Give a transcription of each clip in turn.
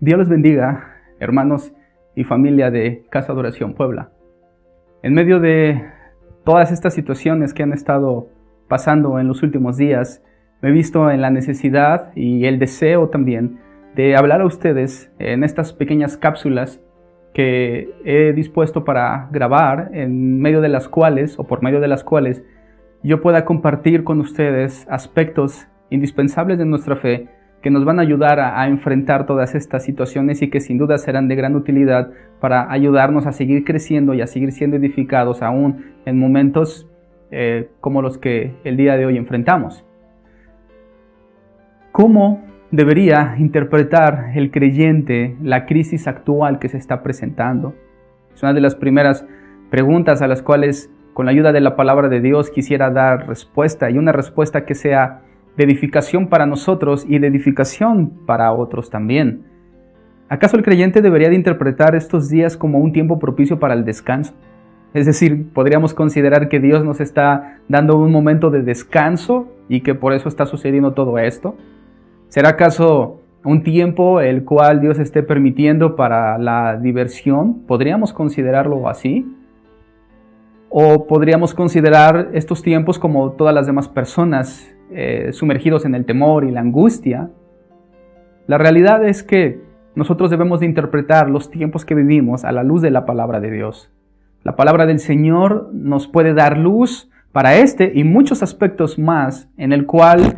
Dios les bendiga, hermanos y familia de Casa de Oración Puebla. En medio de todas estas situaciones que han estado pasando en los últimos días, me he visto en la necesidad y el deseo también de hablar a ustedes en estas pequeñas cápsulas que he dispuesto para grabar, en medio de las cuales, o por medio de las cuales, yo pueda compartir con ustedes aspectos indispensables de nuestra fe que nos van a ayudar a enfrentar todas estas situaciones y que sin duda serán de gran utilidad para ayudarnos a seguir creciendo y a seguir siendo edificados aún en momentos como los que el día de hoy enfrentamos. ¿Cómo debería interpretar el creyente la crisis actual que se está presentando? Es una de las primeras preguntas a las cuales, con la ayuda de la palabra de Dios, quisiera dar respuesta, y una respuesta que sea de edificación para nosotros y de edificación para otros también. ¿Acaso el creyente debería de interpretar estos días como un tiempo propicio para el descanso? Es decir, ¿podríamos considerar que Dios nos está dando un momento de descanso y que por eso está sucediendo todo esto? ¿Será acaso un tiempo el cual Dios esté permitiendo para la diversión? ¿Podríamos considerarlo así? ¿O podríamos considerar estos tiempos como todas las demás personas, sumergidos en el temor y la angustia? La realidad es que nosotros debemos de interpretar los tiempos que vivimos a la luz de la palabra de Dios. La palabra del Señor nos puede dar luz para este y muchos aspectos más en el cual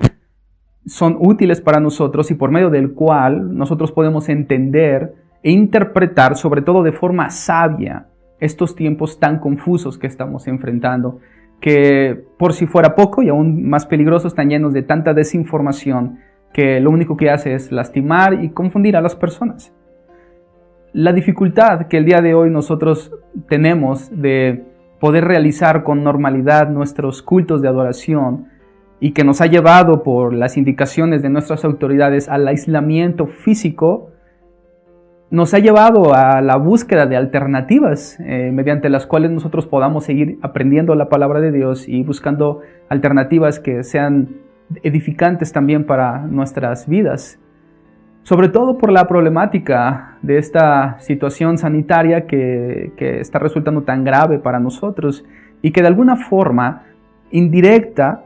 son útiles para nosotros y por medio del cual nosotros podemos entender e interpretar, sobre todo de forma sabia, estos tiempos tan confusos que estamos enfrentando, que por si fuera poco y aún más peligrosos, están llenos de tanta desinformación que lo único que hace es lastimar y confundir a las personas. La dificultad que el día de hoy nosotros tenemos de poder realizar con normalidad nuestros cultos de adoración y que nos ha llevado por las indicaciones de nuestras autoridades al aislamiento físico, nos ha llevado a la búsqueda de alternativas mediante las cuales nosotros podamos seguir aprendiendo la palabra de Dios y buscando alternativas que sean edificantes también para nuestras vidas. Sobre todo por la problemática de esta situación sanitaria que está resultando tan grave para nosotros y que de alguna forma indirecta,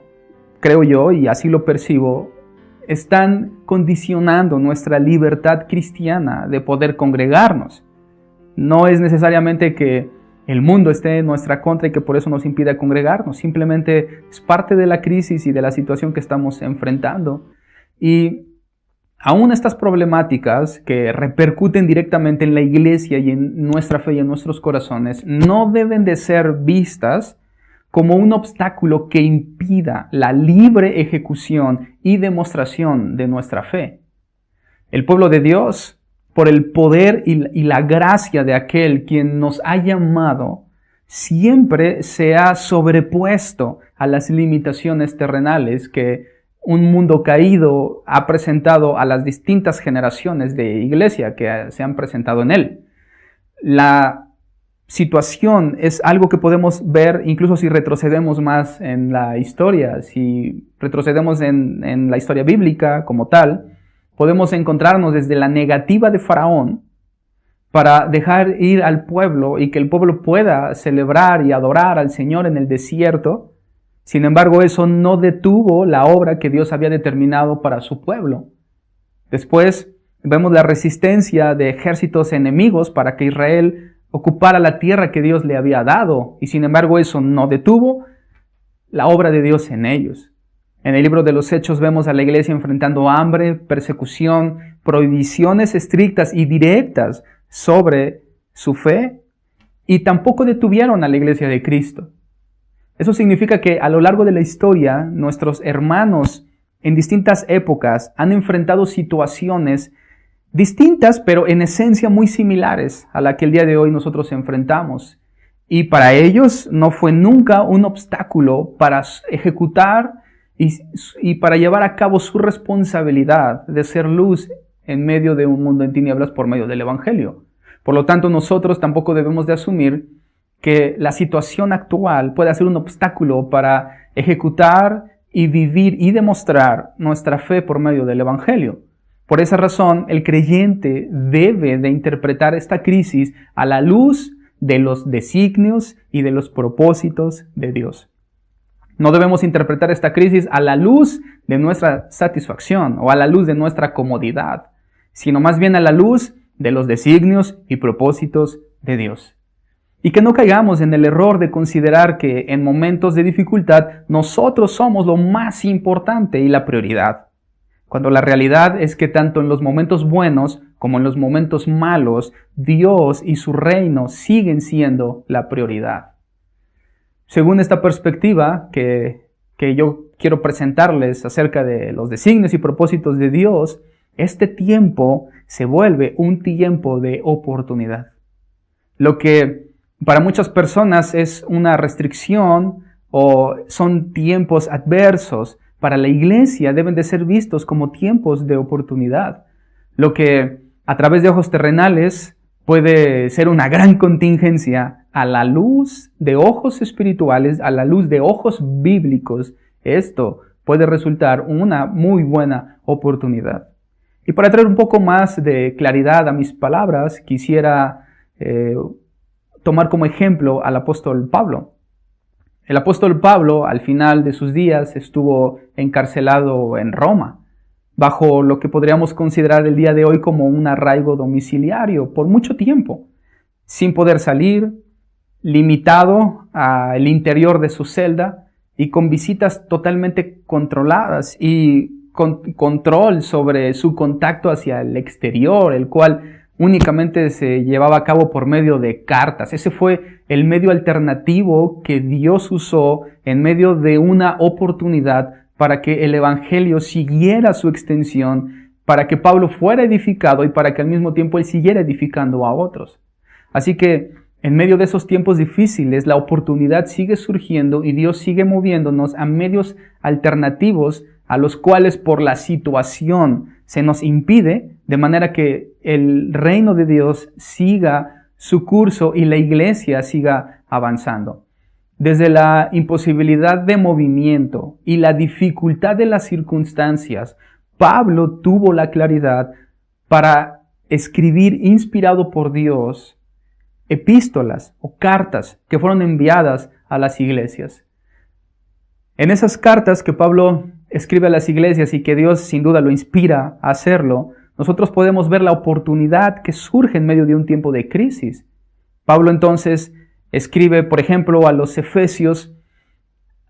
creo yo, y así lo percibo, están condicionando nuestra libertad cristiana de poder congregarnos. No es necesariamente que el mundo esté en nuestra contra y que por eso nos impida congregarnos. Simplemente es parte de la crisis y de la situación que estamos enfrentando. Y aún estas problemáticas que repercuten directamente en la iglesia y en nuestra fe y en nuestros corazones no deben de ser vistas como un obstáculo que impida la libre ejecución y demostración de nuestra fe. El pueblo de Dios, por el poder y la gracia de aquel quien nos ha llamado, siempre se ha sobrepuesto a las limitaciones terrenales que un mundo caído ha presentado a las distintas generaciones de iglesia que se han presentado en él. La situación es algo que podemos ver incluso si retrocedemos más en la historia. Si retrocedemos en la historia bíblica como tal, podemos encontrarnos desde la negativa de Faraón para dejar ir al pueblo y que el pueblo pueda celebrar y adorar al Señor en el desierto. Sin embargo, eso no detuvo la obra que Dios había determinado para su pueblo. Después vemos la resistencia de ejércitos enemigos para que Israel ocupara la tierra que Dios le había dado, y sin embargo eso no detuvo la obra de Dios en ellos. En el libro de los Hechos vemos a la iglesia enfrentando hambre, persecución, prohibiciones estrictas y directas sobre su fe, y tampoco detuvieron a la iglesia de Cristo. Eso significa que a lo largo de la historia, nuestros hermanos en distintas épocas han enfrentado situaciones distintas, pero en esencia muy similares a la que el día de hoy nosotros enfrentamos. Y para ellos no fue nunca un obstáculo para ejecutar y para llevar a cabo su responsabilidad de ser luz en medio de un mundo en tinieblas por medio del Evangelio. Por lo tanto, nosotros tampoco debemos de asumir que la situación actual pueda ser un obstáculo para ejecutar y vivir y demostrar nuestra fe por medio del Evangelio. Por esa razón, el creyente debe de interpretar esta crisis a la luz de los designios y de los propósitos de Dios. No debemos interpretar esta crisis a la luz de nuestra satisfacción o a la luz de nuestra comodidad, sino más bien a la luz de los designios y propósitos de Dios. Y que no caigamos en el error de considerar que en momentos de dificultad nosotros somos lo más importante y la prioridad, cuando la realidad es que tanto en los momentos buenos como en los momentos malos, Dios y su reino siguen siendo la prioridad. Según esta perspectiva que yo quiero presentarles acerca de los designios y propósitos de Dios, este tiempo se vuelve un tiempo de oportunidad. Lo que para muchas personas es una restricción o son tiempos adversos, para la iglesia deben de ser vistos como tiempos de oportunidad. Lo que a través de ojos terrenales puede ser una gran contingencia, a la luz de ojos espirituales, a la luz de ojos bíblicos, esto puede resultar una muy buena oportunidad. Y para traer un poco más de claridad a mis palabras, quisiera tomar como ejemplo al apóstol Pablo. El apóstol Pablo, al final de sus días, estuvo encarcelado en Roma, bajo lo que podríamos considerar el día de hoy como un arraigo domiciliario por mucho tiempo, sin poder salir, limitado al interior de su celda y con visitas totalmente controladas y con control sobre su contacto hacia el exterior, el cual únicamente se llevaba a cabo por medio de cartas. Ese fue el medio alternativo que Dios usó en medio de una oportunidad para que el evangelio siguiera su extensión, para que Pablo fuera edificado y para que al mismo tiempo él siguiera edificando a otros. Así que en medio de esos tiempos difíciles, la oportunidad sigue surgiendo y Dios sigue moviéndonos a medios alternativos a los cuales por la situación se nos impide, de manera que el reino de Dios siga su curso y la iglesia siga avanzando. Desde la imposibilidad de movimiento y la dificultad de las circunstancias, Pablo tuvo la claridad para escribir, inspirado por Dios, epístolas o cartas que fueron enviadas a las iglesias. En esas cartas que Pablo escribe a las iglesias y que Dios sin duda lo inspira a hacerlo, nosotros podemos ver la oportunidad que surge en medio de un tiempo de crisis. Pablo entonces escribe, por ejemplo, a los efesios,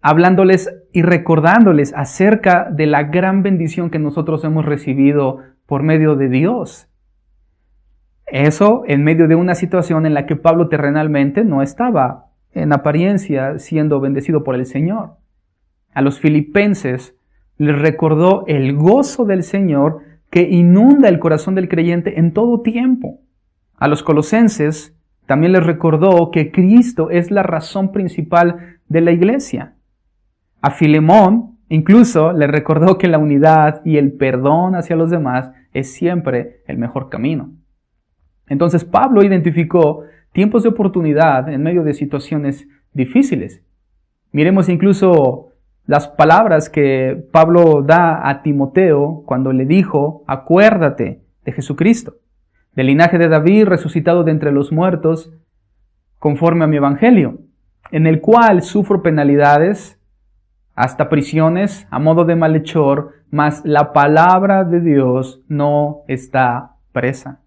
hablándoles y recordándoles acerca de la gran bendición que nosotros hemos recibido por medio de Dios. Eso en medio de una situación en la que Pablo terrenalmente no estaba, en apariencia, siendo bendecido por el Señor. A los filipenses les recordó el gozo del Señor que inunda el corazón del creyente en todo tiempo. A los colosenses también les recordó que Cristo es la razón principal de la iglesia. A Filemón incluso le recordó que la unidad y el perdón hacia los demás es siempre el mejor camino. Entonces Pablo identificó tiempos de oportunidad en medio de situaciones difíciles. Miremos incluso las palabras que Pablo da a Timoteo cuando le dijo: acuérdate de Jesucristo, del linaje de David, resucitado de entre los muertos, conforme a mi evangelio, en el cual sufro penalidades, hasta prisiones, a modo de malhechor, mas la palabra de Dios no está presa.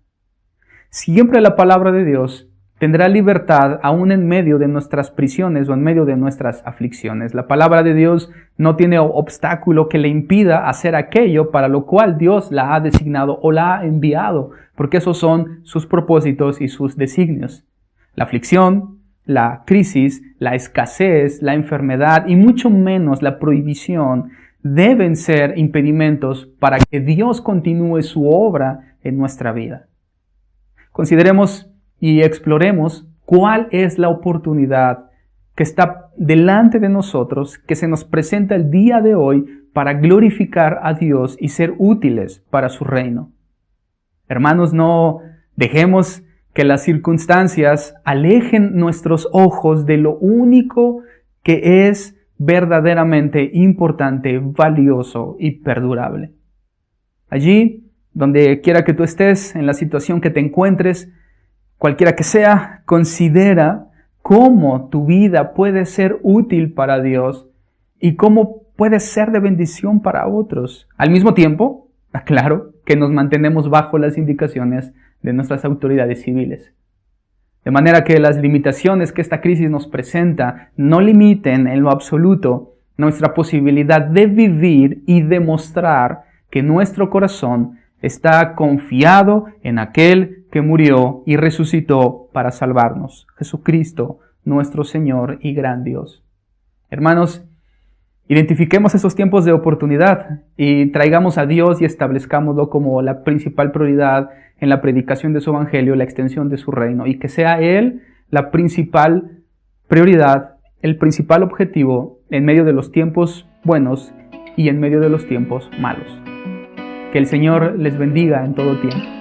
Siempre la palabra de Dios tendrá libertad aún en medio de nuestras prisiones o en medio de nuestras aflicciones. La palabra de Dios no tiene obstáculo que le impida hacer aquello para lo cual Dios la ha designado o la ha enviado, porque esos son sus propósitos y sus designios. La aflicción, la crisis, la escasez, la enfermedad y mucho menos la prohibición deben ser impedimentos para que Dios continúe su obra en nuestra vida. Consideremos y exploremos cuál es la oportunidad que está delante de nosotros, que se nos presenta el día de hoy para glorificar a Dios y ser útiles para su reino. Hermanos, no dejemos que las circunstancias alejen nuestros ojos de lo único que es verdaderamente importante, valioso y perdurable. Allí Donde quiera que tú estés, en la situación que te encuentres, cualquiera que sea, considera cómo tu vida puede ser útil para Dios y cómo puede ser de bendición para otros. Al mismo tiempo, aclaro que nos mantenemos bajo las indicaciones de nuestras autoridades civiles. De manera que las limitaciones que esta crisis nos presenta no limiten en lo absoluto nuestra posibilidad de vivir y demostrar que nuestro corazón está confiado en aquel que murió y resucitó para salvarnos, Jesucristo, nuestro Señor y gran Dios. Hermanos, identifiquemos esos tiempos de oportunidad y traigamos a Dios y establezcámoslo como la principal prioridad en la predicación de su evangelio, la extensión de su reino, y que sea Él la principal prioridad, el principal objetivo en medio de los tiempos buenos y en medio de los tiempos malos. Que el Señor les bendiga en todo tiempo.